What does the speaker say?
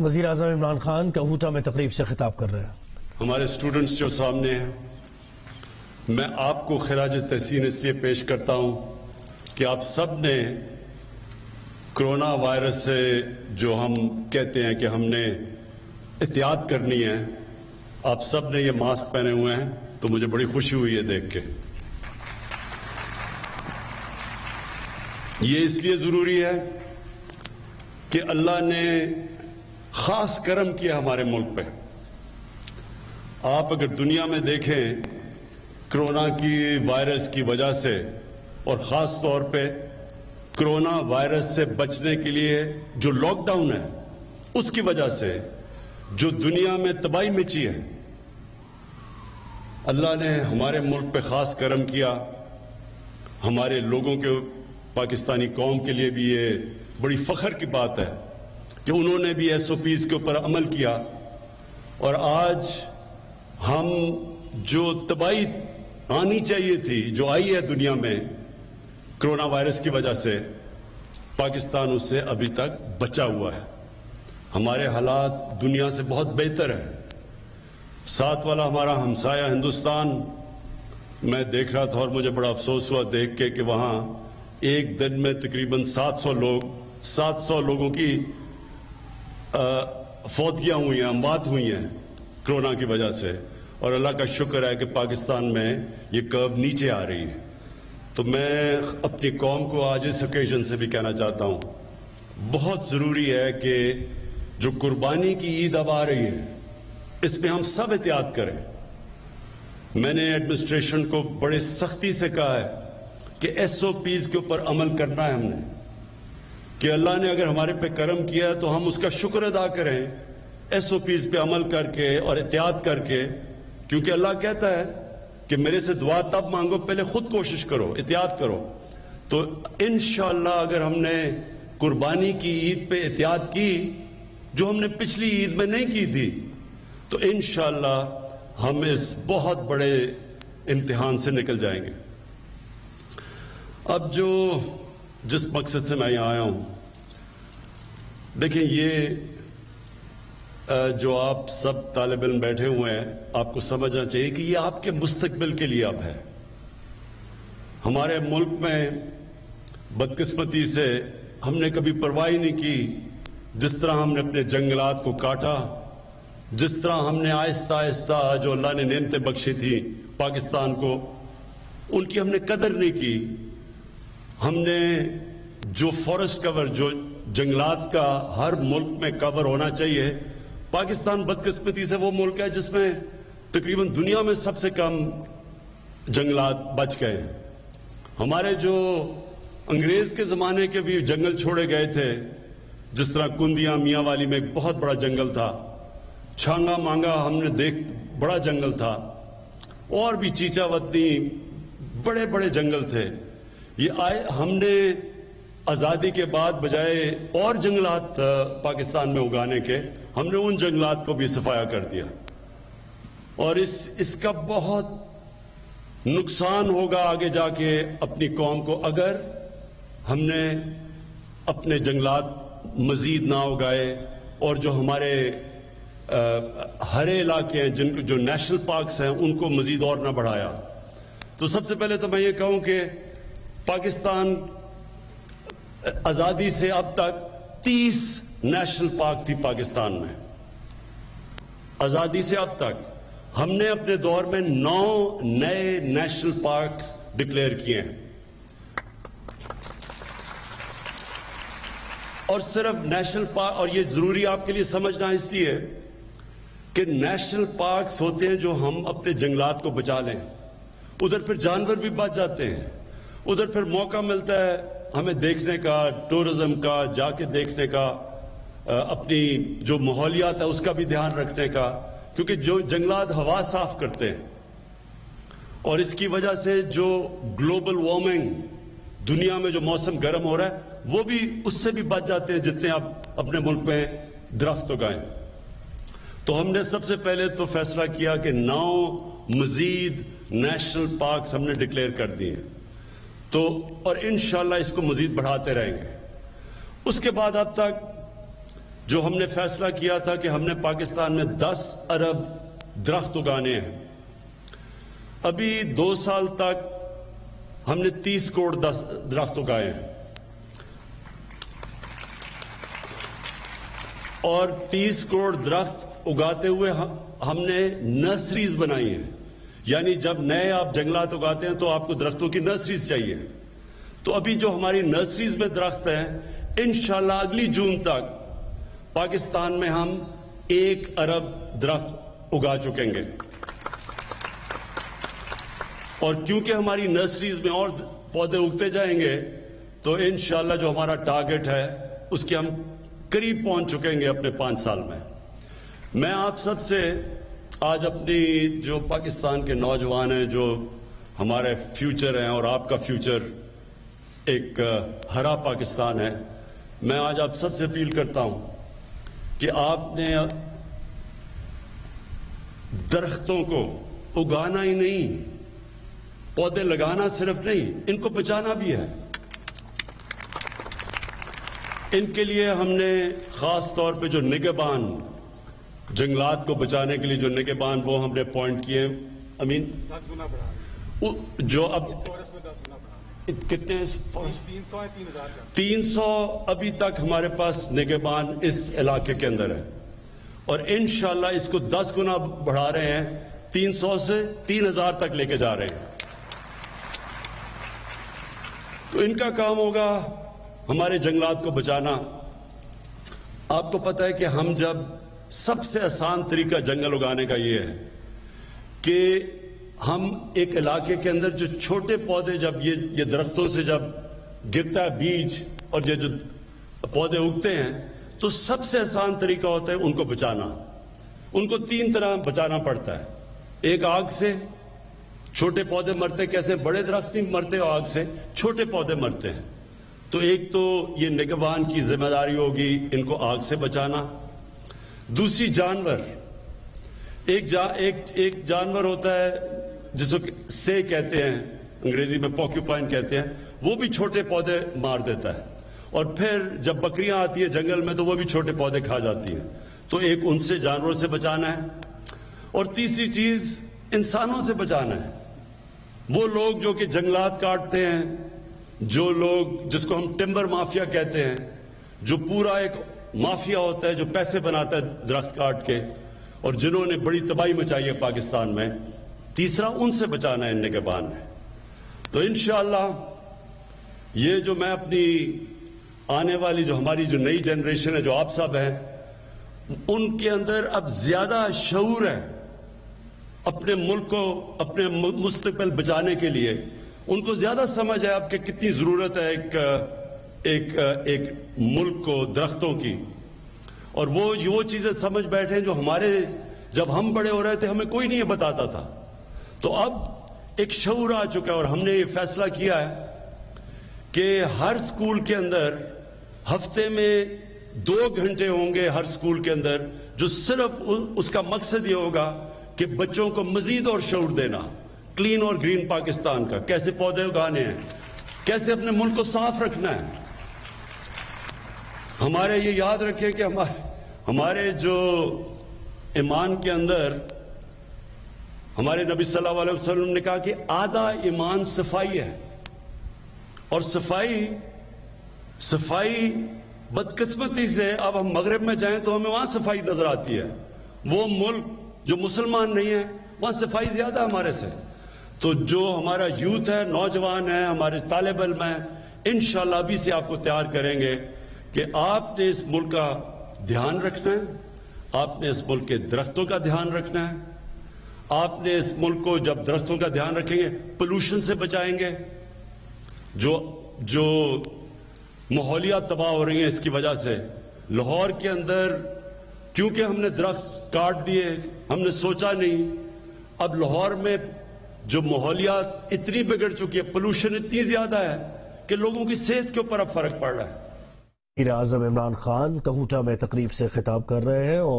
وزیر اعظم عمران خان کہوٹہ میں تقریب سے خطاب کر رہے ہیں. ہمارے اسٹوڈنٹس جو سامنے ہیں، میں آپ کو خراج تحسین اس لیے پیش کرتا ہوں کہ آپ سب نے کرونا وائرس سے جو ہم کہتے ہیں کہ ہم نے احتیاط کرنی ہے، آپ سب نے یہ ماسک پہنے ہوئے ہیں، تو مجھے بڑی خوشی ہوئی ہے دیکھ کے. یہ اس لیے ضروری ہے کہ اللہ نے خاص کرم کیا ہمارے ملک پہ. آپ اگر دنیا میں دیکھیں کرونا کی وائرس کی وجہ سے، اور خاص طور پہ کرونا وائرس سے بچنے کے لیے جو لاک ڈاؤن ہے اس کی وجہ سے جو دنیا میں تباہی مچی ہے، اللہ نے ہمارے ملک پہ خاص کرم کیا. ہمارے لوگوں کے، پاکستانی قوم کے لیے بھی یہ بڑی فخر کی بات ہے کہ انہوں نے بھی SOPs کے اوپر عمل کیا، اور آج ہم جو تباہی آنی چاہیے تھی جو آئی ہے دنیا میں کرونا وائرس کی وجہ سے، پاکستان اس سے ابھی تک بچا ہوا ہے. ہمارے حالات دنیا سے بہت بہتر ہیں. ساتھ والا ہمارا ہمسایہ ہندوستان، میں دیکھ رہا تھا اور مجھے بڑا افسوس ہوا دیکھ کے کہ وہاں ایک دن میں تقریباً 700 لوگوں کی فوتگیاں ہوئی ہیں، اموات ہوئی ہیں کرونا کی وجہ سے. اور اللہ کا شکر ہے کہ پاکستان میں یہ کرو نیچے آ رہی ہے. تو میں اپنی قوم کو آج اس اوکیزن سے بھی کہنا چاہتا ہوں، بہت ضروری ہے کہ جو قربانی کی عید اب آ رہی ہے اس میں ہم سب احتیاط کریں. میں نے ایڈمنسٹریشن کو بڑے سختی سے کہا ہے کہ SOPs کے اوپر عمل کرنا ہے ہم نے، کہ اللہ نے اگر ہمارے پہ کرم کیا ہے تو ہم اس کا شکر ادا کریں، SOPs پہ عمل کر کے اور احتیاط کر کے. کیونکہ اللہ کہتا ہے کہ میرے سے دعا تب مانگو، پہلے خود کوشش کرو، احتیاط کرو. تو انشاءاللہ اگر ہم نے قربانی کی عید پہ احتیاط کی جو ہم نے پچھلی عید میں نہیں کی تھی، تو انشاءاللہ ہم اس بہت بڑے امتحان سے نکل جائیں گے. اب جس مقصد سے میں یہاں آیا ہوں، دیکھیں یہ جو آپ سب طالب علم بیٹھے ہوئے ہیں، آپ کو سمجھنا چاہیے کہ یہ آپ کے مستقبل کے لیے اب ہے. ہمارے ملک میں بدقسمتی سے ہم نے کبھی پرواہ نہیں کی. جس طرح ہم نے اپنے جنگلات کو کاٹا، جس طرح ہم نے آہستہ آہستہ جو اللہ نے نعمتیں بخشی تھی پاکستان کو، ان کی ہم نے قدر نہیں کی. ہم نے جو فارسٹ کور، جو جنگلات کا ہر ملک میں کور ہونا چاہیے، پاکستان بدقسمتی سے وہ ملک ہے جس میں تقریباً دنیا میں سب سے کم جنگلات بچ گئے. ہمارے جو انگریز کے زمانے کے بھی جنگل چھوڑے گئے تھے، جس طرح کندیاں میاں والی میں ایک بہت بڑا جنگل تھا، چھانگا مانگا ہم نے بڑا جنگل تھا، اور بھی چیچا وطنی بڑے بڑے جنگل تھے. یہ ہم نے آزادی کے بعد بجائے اور جنگلات پاکستان میں اگانے کے، ہم نے ان جنگلات کو بھی صفایا کر دیا. اور اس کا بہت نقصان ہوگا آگے جا کے اپنی قوم کو اگر ہم نے اپنے جنگلات مزید نہ اگائے، اور جو ہمارے ہرے علاقے ہیں جو نیشنل پارکس ہیں ان کو مزید اور نہ بڑھایا. تو سب سے پہلے تو میں یہ کہوں کہ پاکستان آزادی سے اب تک 30 نیشنل پارک تھی پاکستان میں. آزادی سے اب تک ہم نے اپنے دور میں 9 نئے نیشنل پارکس ڈکلیئر کیے ہیں. اور صرف نیشنل پارک، اور یہ ضروری آپ کے لیے سمجھنا اس لیے کہ نیشنل پارکس ہوتے ہیں جو ہم اپنے جنگلات کو بچا لیں. ادھر پھر جانور بھی بچ جاتے ہیں، ادھر پھر موقع ملتا ہے ہمیں دیکھنے کا، ٹورزم کا، جا کے دیکھنے کا، اپنی جو ماحولیات ہے اس کا بھی دھیان رکھنے کا. کیونکہ جو جنگلات ہوا صاف کرتے ہیں، اور اس کی وجہ سے جو گلوبل وارمنگ دنیا میں جو موسم گرم ہو رہا ہے وہ بھی اس سے بھی بچ جاتے ہیں جتنے آپ اپنے ملک میں درخت اگائیں. تو ہم نے سب سے پہلے تو فیصلہ کیا کہ 9 مزید نیشنل پارکس ہم نے ڈکلیئر کر دیے. تو اور انشاءاللہ اس کو مزید بڑھاتے رہیں گے. اس کے بعد اب تک جو ہم نے فیصلہ کیا تھا کہ ہم نے پاکستان میں 10 ارب درخت اگانے ہیں، ابھی 2 سال تک ہم نے 30 کروڑ درخت اگائے ہیں، اور 30 کروڑ درخت اگاتے ہوئے ہم نے نرسریز بنائی ہیں، یعنی جب نئے آپ جنگلات اگاتے ہیں تو آپ کو درختوں کی نرسریز چاہیے. تو ابھی جو ہماری نرسریز میں درخت ہیں، انشاءاللہ اگلی جون تک پاکستان میں ہم 1 ارب درخت اگا چکیں گے. اور کیونکہ ہماری نرسریز میں اور پودے اگتے جائیں گے تو انشاءاللہ جو ہمارا ٹارگٹ ہے اس کے ہم قریب پہنچ چکیں گے اپنے 5 سال میں. میں آپ سب سے آج اپنی جو پاکستان کے نوجوان ہیں، جو ہمارے فیوچر ہیں اور آپ کا فیوچر ایک ہرا پاکستان ہے، میں آج آپ سب سے اپیل کرتا ہوں کہ آپ نے درختوں کو اگانا ہی نہیں، پودے لگانا صرف نہیں، ان کو بچانا بھی ہے. ان کے لیے ہم نے خاص طور پہ جو نگہبان، جنگلات کو بچانے کے لیے جو نگہبان، وہ ہم نے اپوائنٹ کیے. امین 10 گنا بڑھا جو اب کتنے 300 ابھی تک ہمارے پاس نگہبان اس علاقے کے اندر ہے، اور انشاءاللہ اس کو 10 گنا بڑھا رہے ہیں، 300 سے 3000 تک لے کے جا رہے ہیں. تو ان کا کام ہوگا ہمارے جنگلات کو بچانا. آپ کو پتہ ہے کہ ہم جب سب سے آسان طریقہ جنگل اگانے کا یہ ہے کہ ہم ایک علاقے کے اندر جو چھوٹے پودے، جب یہ درختوں سے جب گرتا ہے بیج اور یہ جو پودے اگتے ہیں، تو سب سے آسان طریقہ ہوتا ہے ان کو بچانا. ان کو 3 طرح بچانا پڑتا ہے. ایک آگ سے، چھوٹے پودے مرتے کیسے؟ بڑے درخت نہیں مرتے آگ سے، چھوٹے پودے مرتے ہیں. تو ایک تو یہ نگہبان کی ذمہ داری ہوگی ان کو آگ سے بچانا. دوسری جانور، ایک جانور ہوتا ہے جس کو سے کہتے ہیں، انگریزی میں پوکیوپائن کہتے ہیں، وہ بھی چھوٹے پودے مار دیتا ہے. اور پھر جب بکریاں آتی ہیں جنگل میں تو وہ بھی چھوٹے پودے کھا جاتی ہیں. تو ایک ان سے جانوروں سے بچانا ہے. اور تیسری چیز انسانوں سے بچانا ہے. وہ لوگ جو کہ جنگلات کاٹتے ہیں، جو لوگ جس کو ہم ٹمبر مافیا کہتے ہیں، جو پورا ایک مافیا ہوتا ہے جو پیسے بناتا ہے درخت کاٹ کے، اور جنہوں نے بڑی تباہی مچائی ہے پاکستان میں. تیسرا ان سے بچانا ہے ان نگہبان ہے. تو انشاءاللہ یہ جو میں اپنی آنے والی جو ہماری جو نئی جنریشن ہے، جو آپ سب ہیں، ان کے اندر اب زیادہ شعور ہے اپنے ملک کو، اپنے مستقبل بچانے کے لیے. ان کو زیادہ سمجھ ہے اب کہ کتنی ضرورت ہے ایک ملک کو درختوں کی. اور وہ چیزیں سمجھ بیٹھے جو ہمارے جب ہم بڑے ہو رہے تھے ہمیں کوئی نہیں بتاتا تھا. تو اب ایک شعور آ چکا ہے، اور ہم نے یہ فیصلہ کیا ہے کہ ہر سکول کے اندر ہفتے میں 2 گھنٹے ہوں گے ہر سکول کے اندر، جو صرف اس کا مقصد یہ ہوگا کہ بچوں کو مزید اور شعور دینا کلین اور گرین پاکستان کا، کیسے پودے اگانے ہیں، کیسے اپنے ملک کو صاف رکھنا ہے. ہمارے یہ یاد رکھیں کہ ہمارے جو ایمان کے اندر ہمارے نبی صلی اللہ علیہ وسلم نے کہا کہ آدھا ایمان صفائی ہے. اور صفائی بدقسمتی سے اب ہم مغرب میں جائیں تو ہمیں وہاں صفائی نظر آتی ہے. وہ ملک جو مسلمان نہیں ہے وہاں صفائی زیادہ ہمارے سے. تو جو ہمارا یوتھ ہے، نوجوان ہے، ہمارے طالب علم ہیں، انشاءاللہ ابھی سے آپ کو تیار کریں گے کہ آپ نے اس ملک کا دھیان رکھنا ہے، آپ نے اس ملک کے درختوں کا دھیان رکھنا ہے. آپ نے اس ملک کو جب درختوں کا دھیان رکھیں گے پولوشن سے بچائیں گے. جو ماحولیات تباہ ہو رہی ہیں اس کی وجہ سے، لاہور کے اندر کیونکہ ہم نے درخت کاٹ دیے، ہم نے سوچا نہیں. اب لاہور میں جو ماحولیات اتنی بگڑ چکی ہے، پولوشن اتنی زیادہ ہے کہ لوگوں کی صحت کے اوپر اب فرق پڑ رہا ہے. وزیر اعظم عمران خان کہوٹہ میں تقریب سے خطاب کر رہے ہیں.